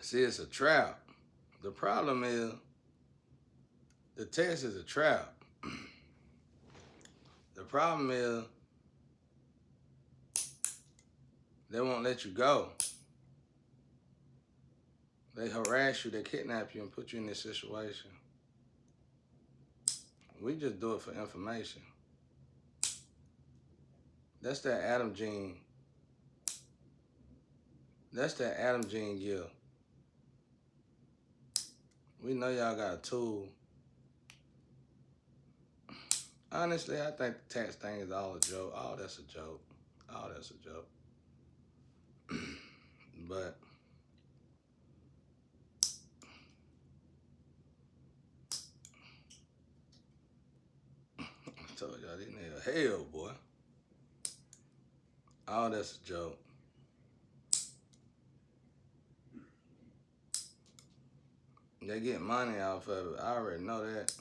See, it's a trap. The problem is the test is a trap. The problem is they won't let you go. They harass you, they kidnap you, and put you in this situation. We just do it for information. That's that Adam gene. That's that Adam gene gift. We know y'all got a tool. Honestly, I think the tax thing is all a joke. All that's a joke. All that's a joke. But I told y'all these niggas hell, boy. All that's a joke. They get money off of it. I already know that.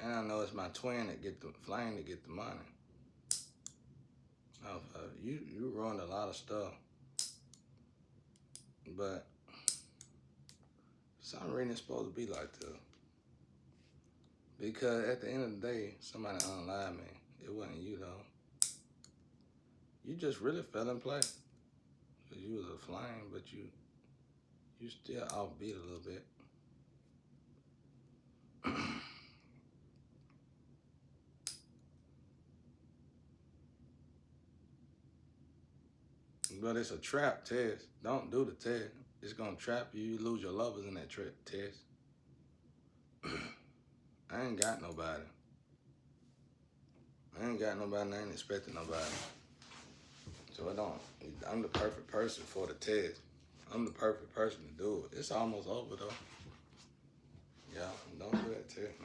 And I know it's my twin that get the flame to get the money. Off of it. You ruined a lot of stuff. But some reason it's supposed to be like this. Because at the end of the day, somebody unalive me. It wasn't you though. You just really fell in place. Cause you was a flame, but you still offbeat a little bit. But it's a trap test. Don't do the test. It's gonna trap you. You lose your lovers in that test. I ain't got nobody. I ain't expecting nobody. So I'm the perfect person for the test. I'm the perfect person to do it. It's almost over though. Yeah, don't do that test,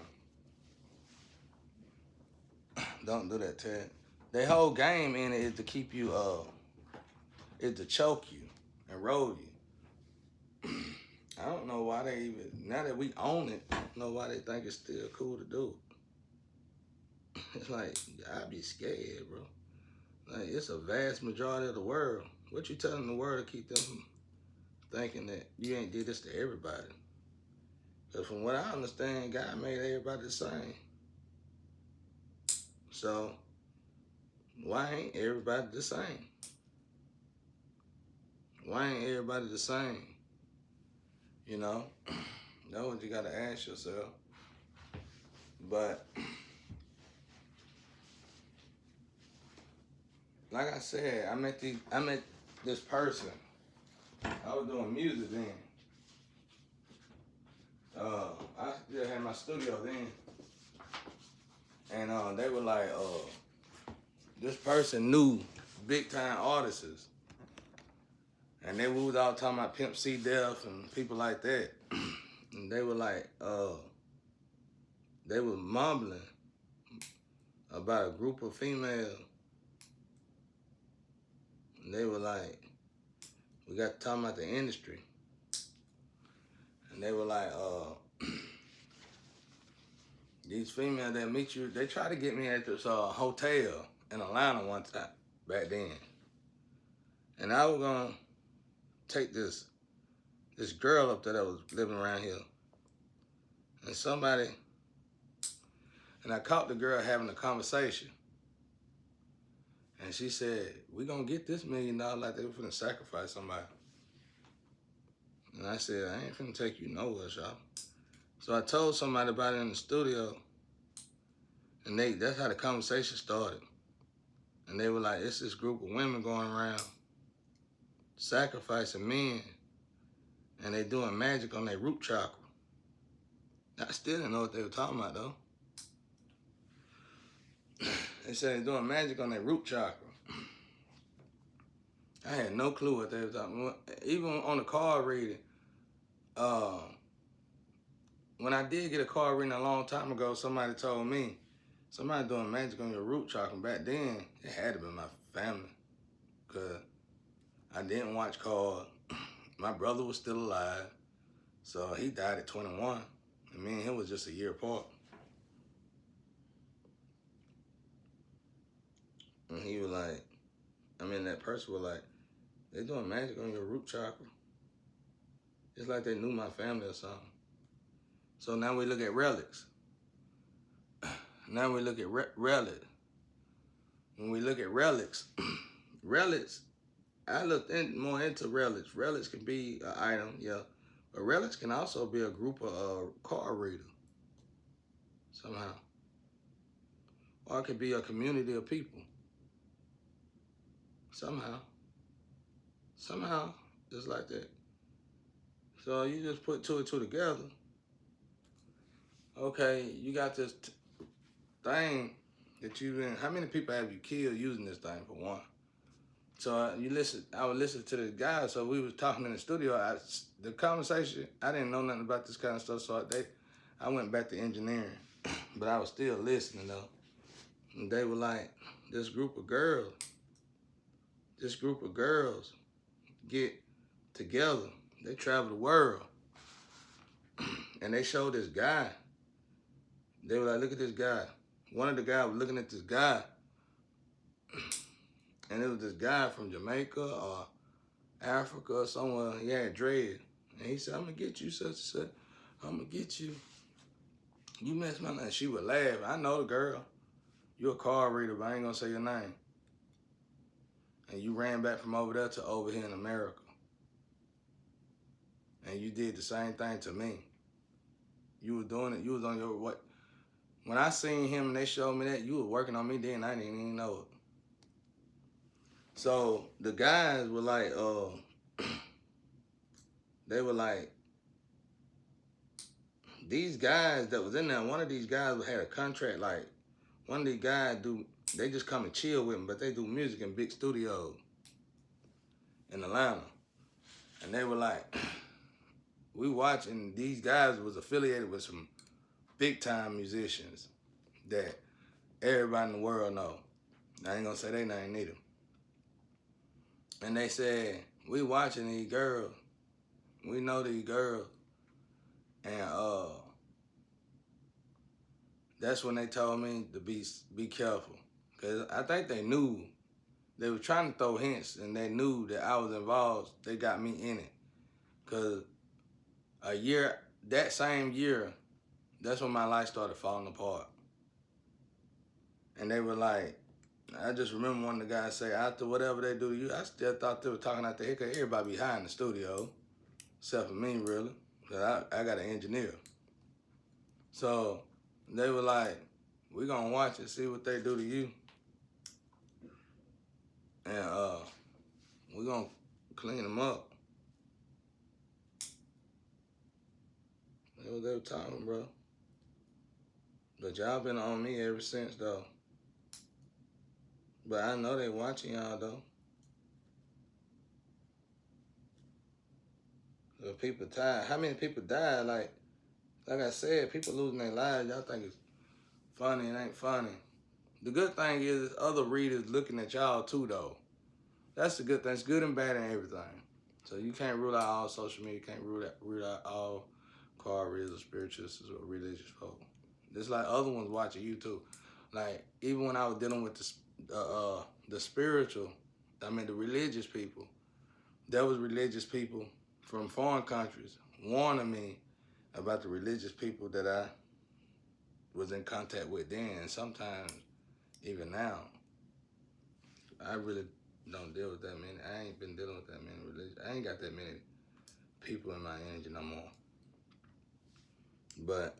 no. Don't do that test. The whole game in it is to keep you, is to choke you and roll you. I don't know why they even, now that we own it, I don't know why they think it's still cool to do it. It's like, I'd be scared, bro. Like, it's a vast majority of the world. What you telling the world to keep them thinking that you ain't did this to everybody? Because from what I understand, God made everybody the same. So, why ain't everybody the same? Why ain't everybody the same? You know? That's what you got to ask yourself. But, like I said, I met this person. I was doing music then. I still had my studio then. And they were like, this person knew big time artists. And they was all talking about Pimp C Def and people like that. And they were like, they were mumbling about a group of females. And they were like, we got to talking about the industry. And they were like, these females that meet you, they tried to get me at this hotel in Atlanta one time back then. And I was gonna take this girl up there that was living around here. And I caught the girl having a conversation. And she said, we gonna get this $1 million like they were finna sacrifice somebody. And I said, I ain't finna take you nowhere, y'all. So I told somebody about it in the studio, and that's how the conversation started. And they were like, it's this group of women going around sacrificing men, and they doing magic on their root chakra. I still didn't know what they were talking about though. They said they're doing magic on their root chakra. I had no clue what they were talking about. Even on the card reading, when I did get a card reading a long time ago, somebody told me, somebody doing magic on your root chakra. Back then, it had to be my family. Because I didn't watch cards. My brother was still alive. So he died at 21. And me and him was just a year apart. he was like, that person was like, they doing magic on your root chakra. It's like they knew my family or something. So now we look at relics. Now we look at relics. When we look at relics, relics, I looked more into relics. Relics can be an item, yeah. But relics can also be a group of card readers, somehow. Or it could be a community of people. Somehow. Somehow, just like that. So you just put two and two together. Okay, you got this thing that how many people have you killed using this thing, for one? So I would listen to the guy, so we was talking in the studio. The conversation, I didn't know nothing about this kind of stuff, so I went back to engineering, but I was still listening though. And they were like, this group of girls get together. They travel the world. And they showed this guy. They were like, look at this guy. One of the guys was looking at this guy. And it was this guy from Jamaica or Africa or somewhere. He had dread. And he said, I'm going to get you, such and such. I'm going to get you. You messed my name. She would laugh. I know the girl. You're a card reader, but I ain't going to say your name. And you ran back from over there to over here in America. And you did the same thing to me. You was doing it. You was on your what? When I seen him and they showed me that, you was working on me then. I didn't even know it. So the guys were like, they were like, these guys that was in there, one of these guys had a contract, like, one of these guys they just come and chill with them, but they do music in big studios in Atlanta. And they were like, we watching, these guys was affiliated with some big time musicians that everybody in the world know. I ain't gonna say their name neither. And they said, we watching these girls. We know these girls. And that's when they told me to be careful. Cause I think they knew. They were trying to throw hints and they knew that I was involved. They got me in it. Cause that same year, that's when my life started falling apart. And they were like, I just remember one of the guys say, after whatever they do to you, I still thought they were talking out the heck. Everybody be high in the studio, except for me, really. Cause I got an engineer. So they were like, we gonna watch and see what they do to you. And we gonna clean them up. That's what they were talking, bro. But y'all been on me ever since, though. But I know they watching y'all, though. The people died. How many people died? Like I said, people losing their lives. Y'all think it's funny. It ain't funny. The good thing is other readers looking at y'all, too, though. That's the good thing. It's good and bad and everything. So you can't rule out all social media. You can't rule out all card readers or spiritualists or religious folk. Just like other ones watching you, too. Like, even when I was dealing with the spiritual, the religious people, there was religious people from foreign countries warning me about the religious people that I was in contact with then, and sometimes even now. I really don't deal with that many. I ain't been dealing with that many religions. I ain't got that many people in my energy no more. But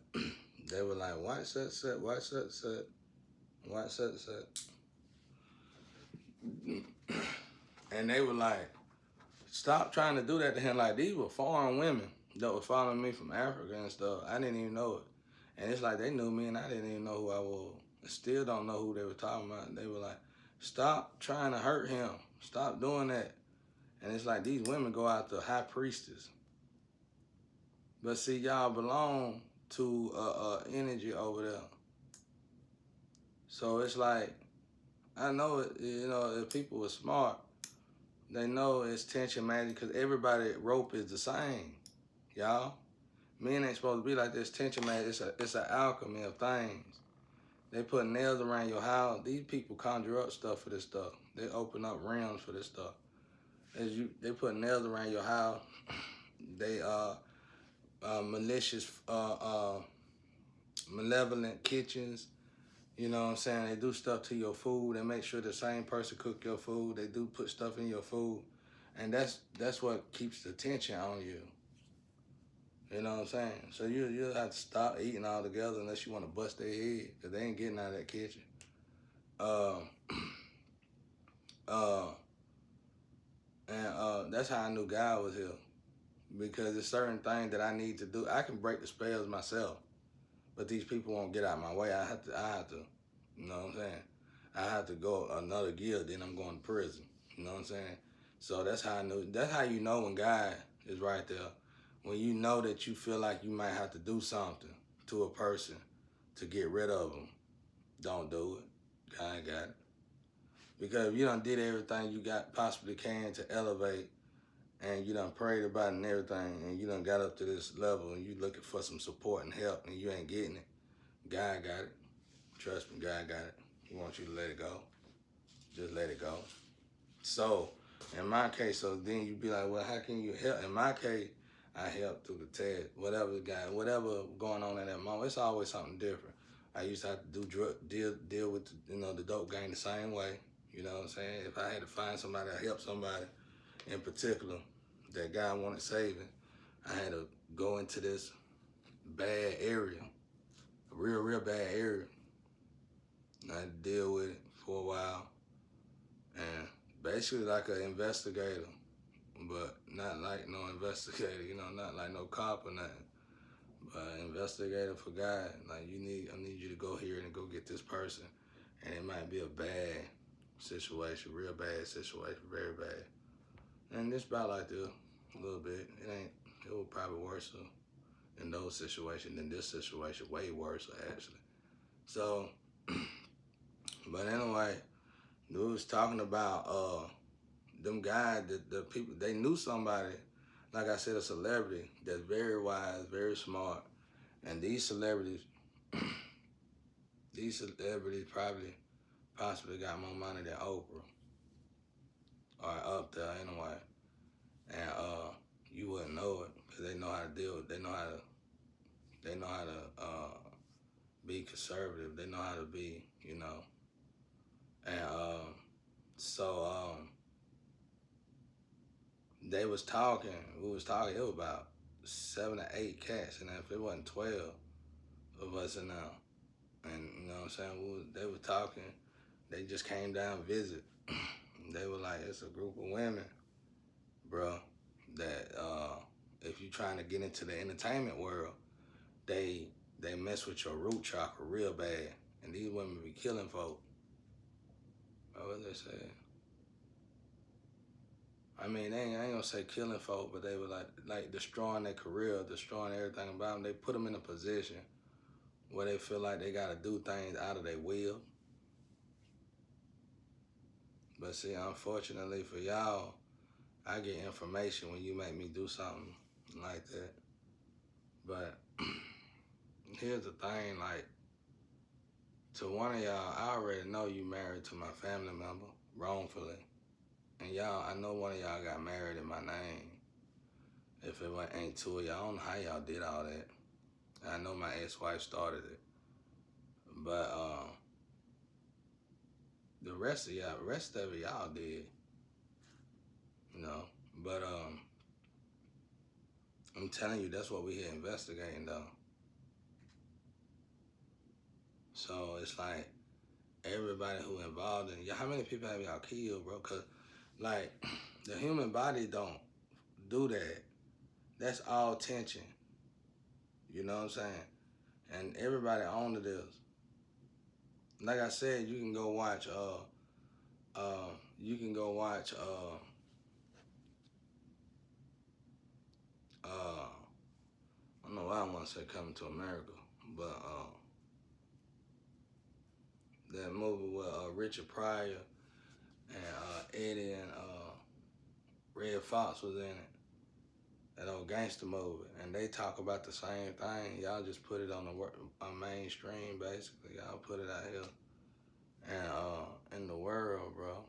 they were like, watch such, watch such, watch such. And they were like, stop trying to do that to him. Like, these were foreign women that were following me from Africa and stuff. I didn't even know it. And it's like they knew me and I didn't even know who I was. I still don't know who they were talking about. They were like, stop trying to hurt him. Stop doing that. And it's like these women go out to high priestess. But see, y'all belong to energy over there. So it's like, I know it, if people were smart, they know it's tension magic because everybody rope is the same, y'all. Men ain't supposed to be like this. Tension magic, it's an alchemy of things. They put nails around your house. These people conjure up stuff for this stuff. They open up realms for this stuff. They put nails around your house. They malicious, malevolent kitchens. You know what I'm saying? They do stuff to your food. They make sure the same person cook your food. They do put stuff in your food, and that's what keeps the tension on you. You know what I'm saying? So you have to stop eating altogether unless you want to bust their head, because they ain't getting out of that kitchen. Uh, uh, and that's how I knew God was here, because there's certain things that I need to do. I can break the spells myself, but these people won't get out of my way. I have to. You know what I'm saying? I have to go another gear, then I'm going to prison. You know what I'm saying? So that's how I knew. That's how you know when God is right there. When you know that you feel like you might have to do something to a person to get rid of them, don't do it. God got it. Because if you done did everything you got possibly can to elevate, and you done prayed about it and everything, and you done got up to this level, and you looking for some support and help, and you ain't getting it, God got it. Trust me, God got it. He wants you to let it go. Just let it go. So, in my case, so then you be like, well, how can you help? In my case, I help through the test. Whatever going on in that moment, it's always something different. I used to have to do deal with the dope game the same way. You know what I'm saying? If I had to find somebody to help somebody in particular that God wanted saving, I had to go into this bad area, a real bad area. I had to deal with it for a while, and basically like an investigator, but not like no investigator, not like no cop or nothing, but investigator for God. Like I need you to go here and go get this person, and it might be a bad situation, real bad situation, very bad. And it's about like this a little bit. It was probably worse in those situations than this situation, way worse actually. So, but anyway, we was talking about them guys, the people, they knew somebody, like I said, a celebrity that's very wise, very smart. And these celebrities probably possibly got more money than Oprah, or up there anyway. And you wouldn't know it, because they know how to deal with, they know how to be conservative. They know how to be, and so we was talking, it was about 7 or 8 cats, and if it wasn't 12 of us in there, and you know what I'm saying, they were talking, they just came down to visit. They were like, it's a group of women, bro, that if you're trying to get into the entertainment world, they mess with your root chakra real bad, and these women be killing folk. What was they saying? I mean, I ain't gonna say killing folk, but they were like destroying their career, destroying everything about them. They put them in a position where they feel like they gotta do things out of their will. But see, unfortunately for y'all, I get information when you make me do something like that. But here's the thing, like, to one of y'all, I already know you married to my family member wrongfully. And y'all, I know one of y'all got married in my name. If it ain't two of y'all, I don't know how y'all did all that. I know my ex-wife started it. But the rest of y'all did. But I'm telling you, that's what we here investigating though. So it's like everybody who involved in y'all, how many people have y'all killed, bro? Cause like the human body don't do that. That's all tension. You know what I'm saying? And everybody on to this. Like I said, you can go watch I don't know why I want to say Coming to America, but that movie with Richard Pryor and Eddie and Red Fox was in it. that old gangster movie, and they talk about the same thing. Y'all just put it on on mainstream, basically. Y'all put it out here and in the world, bro.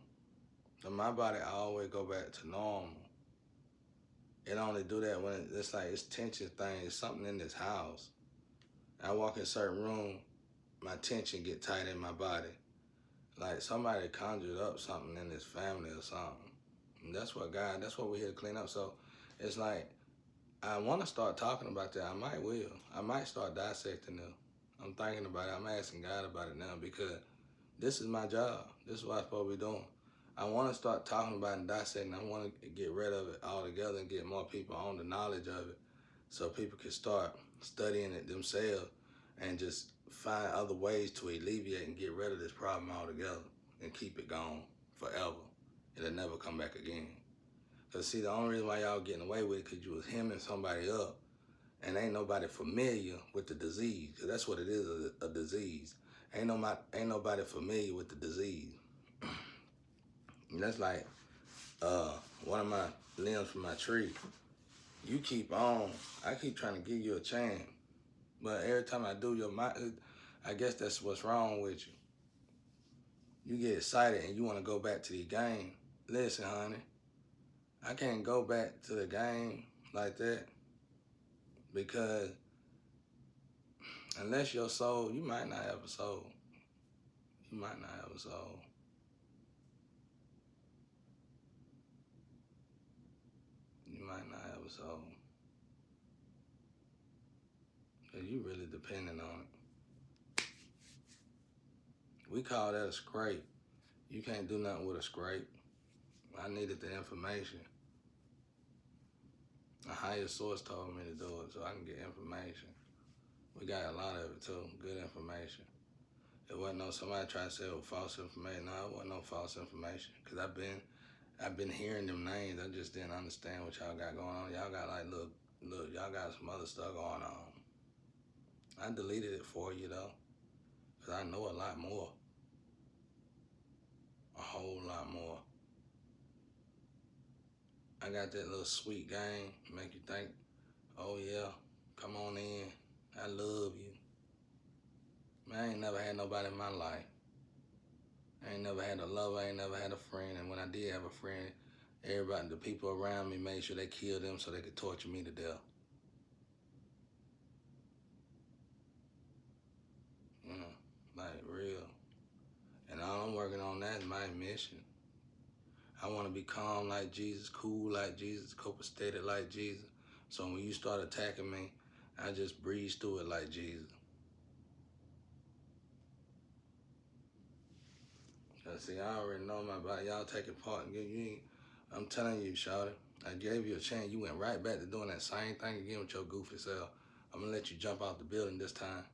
So my body always go back to normal. It only do that when it's like it's tension thing. It's something in this house. I walk in a certain room, my tension get tight in my body. Like somebody conjured up something in this family or something. And that's what we're here to clean up. So it's like I want to start talking about that. I might will. I might start dissecting them. I'm thinking about it. I'm asking God about it now because this is my job. This is what I'm supposed to be doing. I want to start talking about it and dissecting. I want to get rid of it altogether and get more people on the knowledge of it so people can start studying it themselves and just find other ways to alleviate and get rid of this problem altogether and keep it gone forever. It'll never come back again. Because, see, the only reason why y'all getting away with it because you was hemming somebody up and ain't nobody familiar with the disease. Because that's what it is, a disease. Ain't nobody familiar with the disease. And that's like one of my limbs from my tree. You keep on. I keep trying to give you a chance. But every time I do, your mind, I guess that's what's wrong with you. You get excited and you want to go back to the game. Listen, honey, I can't go back to the game like that because unless your soul, you might not have a soul. You might not have a soul. You might not have a soul. Because you really depending on it. We call that a scrape. You can't do nothing with a scrape. I needed the information. A higher source told me to do it so I can get information. We got a lot of it too, good information. It wasn't no somebody tried to say it was false information. No, it wasn't no false information. Cause I've been hearing them names. I just didn't understand what y'all got going on. Y'all got like look, y'all got some other stuff going on. I deleted it for you though, cause I know a lot more. A whole lot more. I got that little sweet game, make you think, oh yeah, come on in, I love you. Man, I ain't never had nobody in my life. I ain't never had a lover, I ain't never had a friend, and when I did have a friend, everybody, the people around me made sure they killed them so they could torture me to death. Like real. And all I'm working on that is my mission. I want to be calm like Jesus, cool like Jesus, copacetic like Jesus. So when you start attacking me, I just breeze through it like Jesus. See, I already know my body. Y'all taking part. I'm telling you, shawty, I gave you a chance. You went right back to doing that same thing again with your goofy self. I'm going to let you jump off the building this time.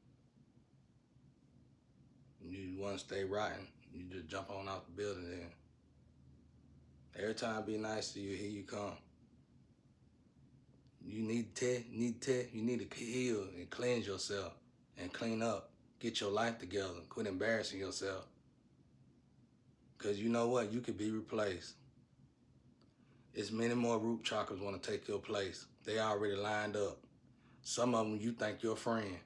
You want to stay rotten, you just jump on off the building then. Every time I be nice to you, here you come. You need to heal and cleanse yourself and clean up. Get your life together. Quit embarrassing yourself. Because you know what? You could be replaced. It's many more root chakras want to take your place. They already lined up. Some of them you think your friend.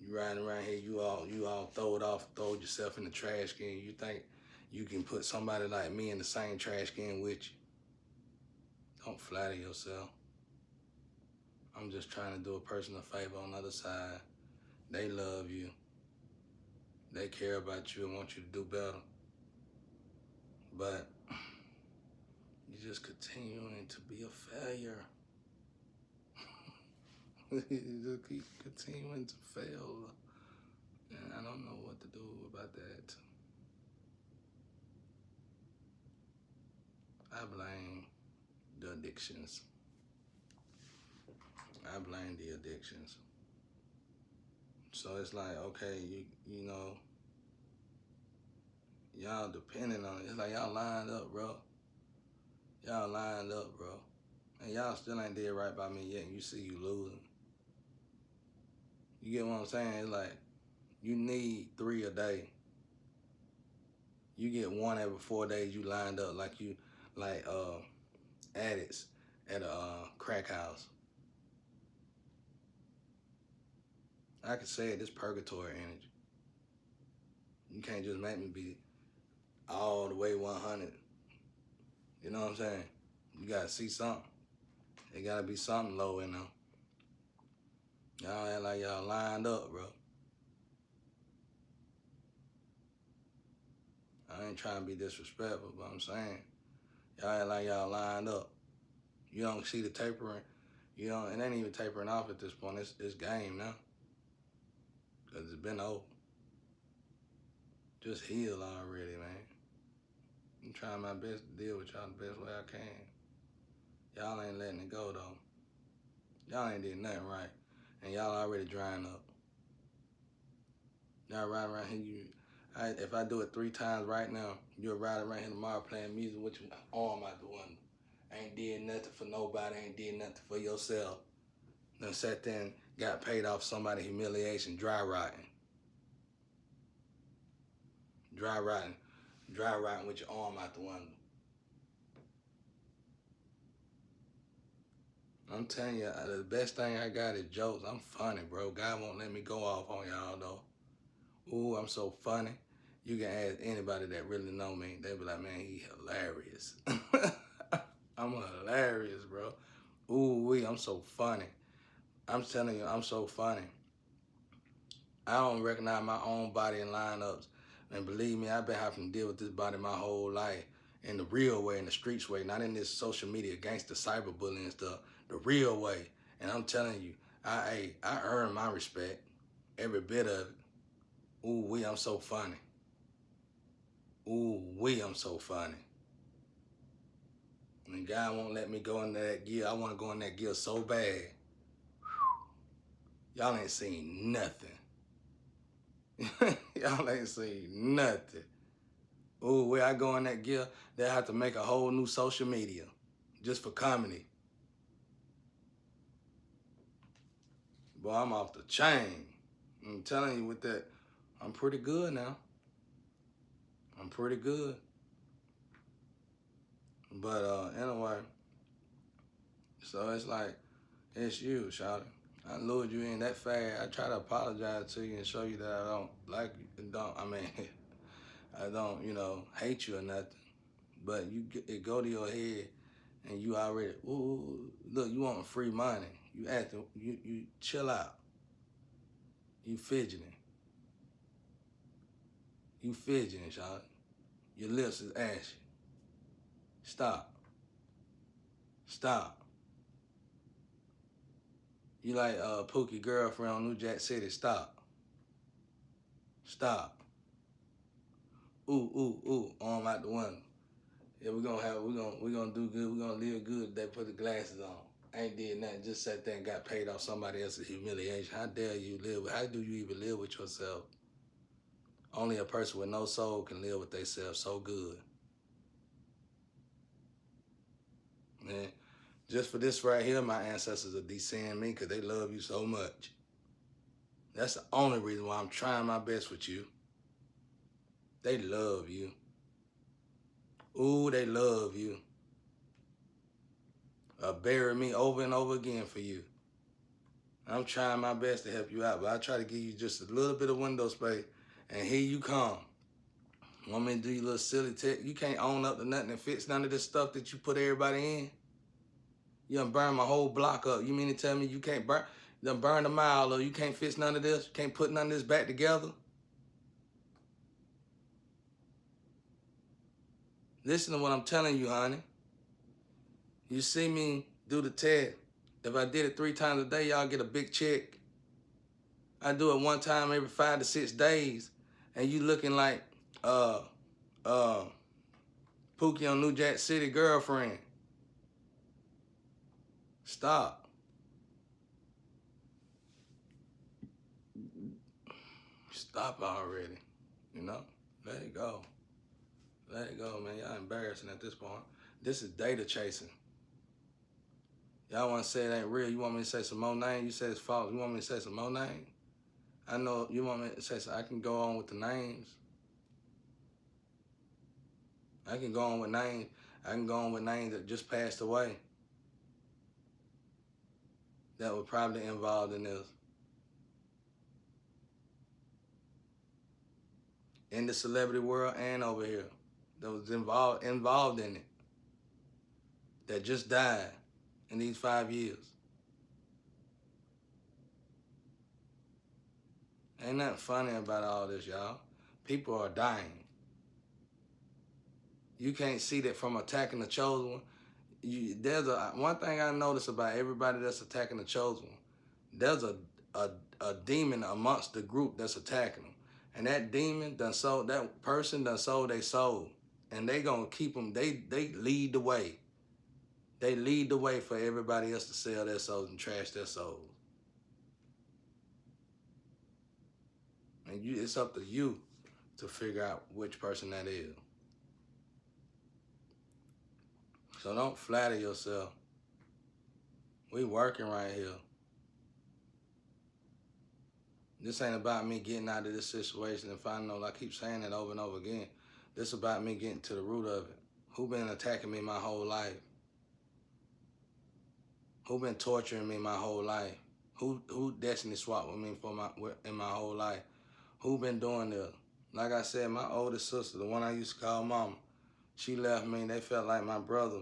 You riding around here, you all throw it off, throw yourself in the trash can. You think you can put somebody like me in the same trash can with you. Don't flatter yourself. I'm just trying to do a person a favor on the other side. They love you. They care about you and want you to do better. But you just continuing to be a failure. You just keep continuing to fail. And I don't know what to do about that. I blame the addictions. I blame the addictions. So it's like, okay, you know, y'all depending on it. It's like y'all lined up, bro. Y'all lined up, bro. And y'all still ain't did right by me yet, and you see you losing. You get what I'm saying? It's like, you need 3 a day. You get 1 every 4 days you lined up. like addicts at a crack house. I could say it, this purgatory energy. You can't just make me be all the way 100. You know what I'm saying? You gotta see something. It gotta be something low in there. Y'all act like y'all lined up, bro. I ain't trying to be disrespectful, but I'm saying, y'all act like y'all lined up. You don't see the tapering. You don't, it ain't even tapering off at this point. It's game now. Cause it's been over. Just heal already, man. I'm trying my best to deal with y'all the best way I can. Y'all ain't letting it go though. Y'all ain't did nothing right. And y'all already drying up. Y'all ride around here, if I do it 3 times right now, you'll ride around here tomorrow playing music with your arm out the window. Ain't did nothing for nobody, ain't did nothing for yourself. Then sat there and got paid off somebody's humiliation, dry rotting. Dry rotting with your arm out the window. I'm telling you, the best thing I got is jokes. I'm funny, bro. God won't let me go off on y'all, though. Ooh, I'm so funny. You can ask anybody that really know me. They be like, man, he hilarious. I'm hilarious, bro. Ooh, I'm so funny. I'm telling you, I'm so funny. I don't recognize my own body in lineups. And believe me, I've been having to deal with this body my whole life in the real way, in the streets way, not in this social media gangster cyberbullying stuff, the real way. And I'm telling you, I earn my respect, every bit of it. Ooh, I'm so funny. Ooh, I'm so funny. And God won't let me go into that gear. I want to go in that gear so bad. Y'all ain't seen nothing. Y'all ain't seen nothing. Ooh, I go in that gear, they'll have to make a whole new social media just for comedy. Boy, I'm off the chain. I'm telling you with that, I'm pretty good now. I'm pretty good. But anyway, so it's like, it's you, shawty. I lured you in that fast. I try to apologize to you and show you that I don't like you. I don't, hate you or nothing. But it go to your head and you already, ooh, look, you want free money. You chill out. You fidgeting. You fidgeting, shawty. Your lips is ashy. Stop. You like Pookie girlfriend on New Jack City. Stop. Ooh, arm out the window. Yeah, we're gonna do good. We're gonna live good today. Put the glasses on. Ain't did nothing. Just sat there and got paid off somebody else's humiliation. How dare you live? How do you even live with yourself? Only a person with no soul can live with themselves so good. Man, just for this right here, my ancestors are descending me because they love you so much. That's the only reason why I'm trying my best with you. They love you. Ooh, they love you. Bury me over and over again for you. I'm trying my best to help you out, but I try to give you just a little bit of window space, and here you come. Want me to do your little silly tech? You can't own up to nothing and fix none of this stuff that you put everybody in. You done burn my whole block up. You mean to tell me you can't burn? You done burned a mile, or you can't fix none of this? You can't put none of this back together? Listen to what I'm telling you, honey. You see me do the test. If I did it 3 times a day, y'all get a big check. I do it 1 time every 5 to 6 days, and you looking like Pookie on New Jack City girlfriend. Stop. Stop already. Let it go. Let it go, man. Y'all embarrassing at this point. This is data chasing. Y'all want to say it ain't real. You want me to say some more names? You say it's false. You want me to say some more names? I know you want me to say so I can go on with the names. I can go on with names. I can go on with names that just passed away that were probably involved in this. In the celebrity world and over here. That was involved in it. That just died in these 5 years. Ain't nothing funny about all this, y'all. People are dying. You can't see that from attacking the chosen one. There's one thing I notice about everybody that's attacking the chosen one. There's a demon amongst the group that's attacking them, and that demon that person done sold their soul, and they gonna keep them. They lead the way. They lead the way for everybody else to sell their souls and trash their souls. And it's up to you to figure out which person that is. So don't flatter yourself. We working right here. This ain't about me getting out of this situation and finding out, I keep saying it over and over again. This about me getting to the root of it. Who been attacking me my whole life? Who been torturing me my whole life? Who destiny swapped with me in my whole life? Who been doing this? Like I said, my oldest sister, the one I used to call mama, she left me and they felt like my brother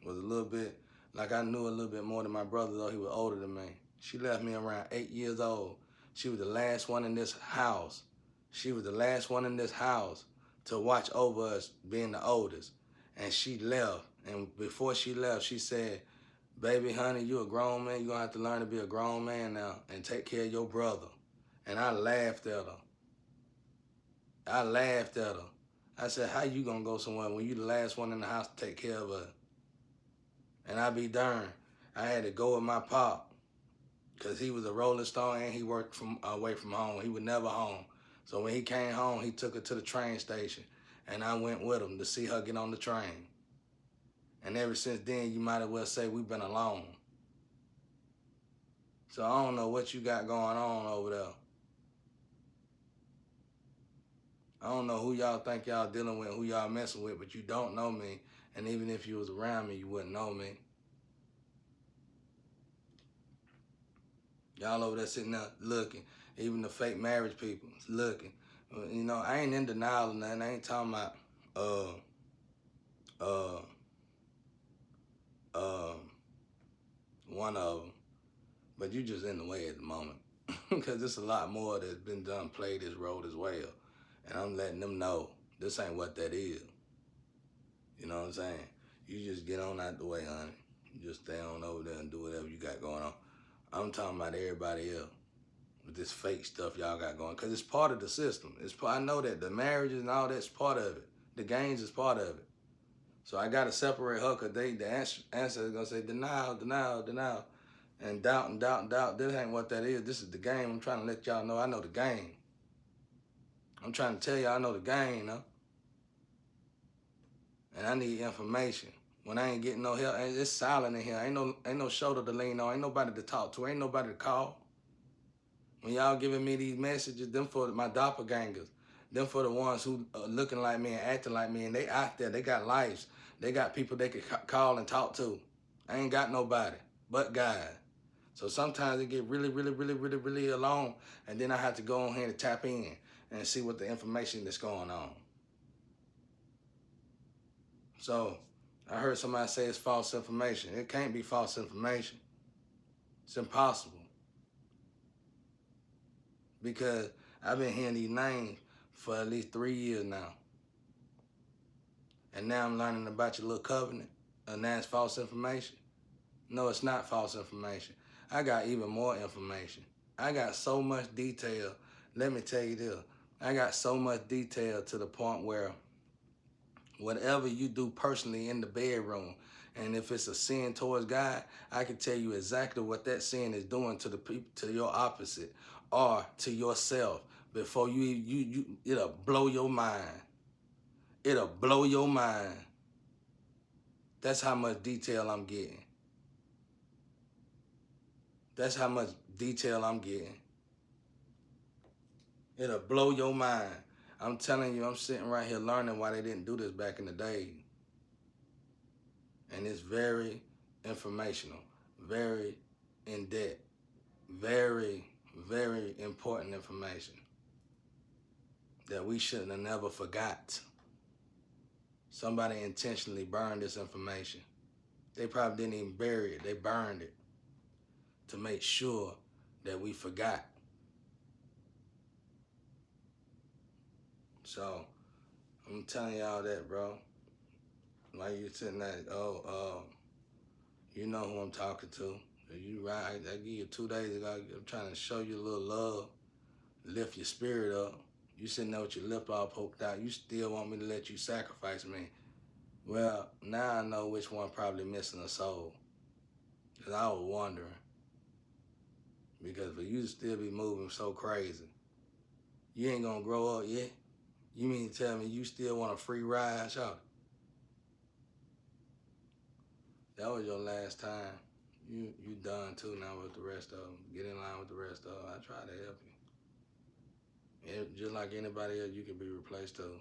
was a little bit, like I knew a little bit more than my brother, though he was older than me. She left me around 8 years old. She was the last one in this house. She was the last one in this house to watch over us being the oldest. And she left. And before she left, she said, baby, honey, you a grown man. You're going to have to learn to be a grown man now and take care of your brother. And I laughed at her. I said, how you going to go somewhere when you the last one in the house to take care of her? And I be darned, I had to go with my pop because he was a Rolling Stone and he worked away from home. He was never home. So when he came home, he took her to the train station. And I went with him to see her get on the train. And ever since then, you might as well say we've been alone. So I don't know what you got going on over there. I don't know who y'all think y'all dealing with, who y'all messing with, but you don't know me. And even if you was around me, you wouldn't know me. Y'all over there sitting there looking. Even the fake marriage people looking. You know, I ain't in denial or nothing. I ain't talking about one of them. But you just in the way at the moment. Because there's a lot more that's been done, played this role as well. And I'm letting them know this ain't what that is. You know what I'm saying? You just get on out the way, honey. You just stay on over there and do whatever you got going on. I'm talking about everybody else with this fake stuff y'all got going. Because it's part of the system. I know that the marriages and all that's part of it. The games is part of it. So I got to separate her because the answer is going to say denial, denial, denial. And doubt and doubt and doubt. This ain't what that is. This is the game. I'm trying to let y'all know I know the game. I'm trying to tell y'all I know the game, huh? And I need information. When I ain't getting no help, it's silent in here. Ain't no shoulder to lean on. Ain't nobody to talk to. Ain't nobody to call. When y'all giving me these messages, them for my doppelgangers. Them for the ones who are looking like me and acting like me, and they out there. They got lives. They got people they could call and talk to. I ain't got nobody but God. So sometimes it get really, really, really, really, really alone, and then I have to go on here and tap in and see what the information that's going on. So I heard somebody say it's false information. It can't be false information. It's impossible. Because I've been hearing these names for at least 3 years now. And now I'm learning about your little covenant, and now it's false information. No, it's not false information. I got even more information. I got so much detail. Let me tell you this. I got so much detail to the point where whatever you do personally in the bedroom, and if it's a sin towards God, I can tell you exactly what that sin is doing to the people, to your opposite, or to yourself before it'll blow your mind. It'll blow your mind. That's how much detail I'm getting. That's how much detail I'm getting. It'll blow your mind. I'm telling you, I'm sitting right here learning why they didn't do this back in the day. And it's very informational, very in depth, very, very important information that we shouldn't have never forgot. Somebody intentionally burned this information. They probably didn't even bury it. They burned it to make sure that we forgot. So I'm telling y'all that, bro. Why you sitting there, you know who I'm talking to. You right, I give you 2 days ago, I'm trying to show you a little love, lift your spirit up. You sitting there with your lip all poked out. You still want me to let you sacrifice me. Well, now I know which one probably missing a soul. Because I was wondering. Because for you to still be moving so crazy, you ain't gonna grow up yet? You mean to tell me you still want a free ride, y'all? That was your last time. You done too now with the rest of them. Get in line with the rest of them. I try to help you. Just like anybody else, you can be replaced too.